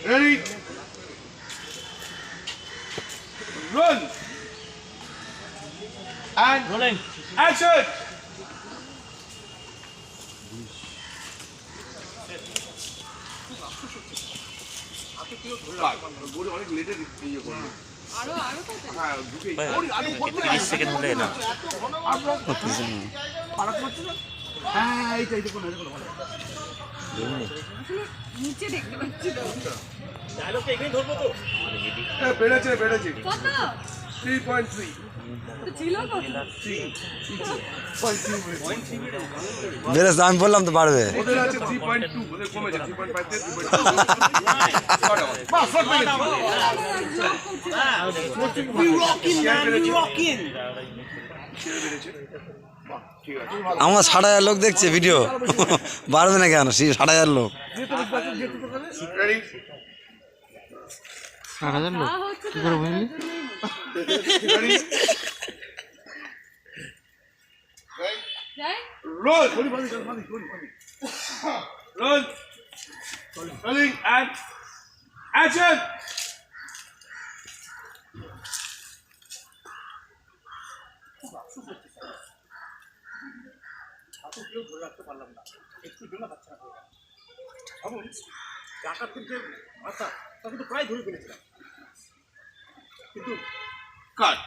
Ready? Run! And rolling. Action! নিচে দেখতে পাচ্ছি তো ডায়লগটা এখানে ধরবো তো বেড়েছে 3.3 ছিল কত বেরেস আমি বললাম তো বাড়বে ওদের আছে 3.2 ওদের কমেছে 3.5 থেকে 3.2 বাস আমার 60,000 লোক দেখছে ভিডিও বাড়বে না কেন 60,000 লোক 60,000 লোক কি করে বুঝলি Roll! Roll! Rolling and action! Cut.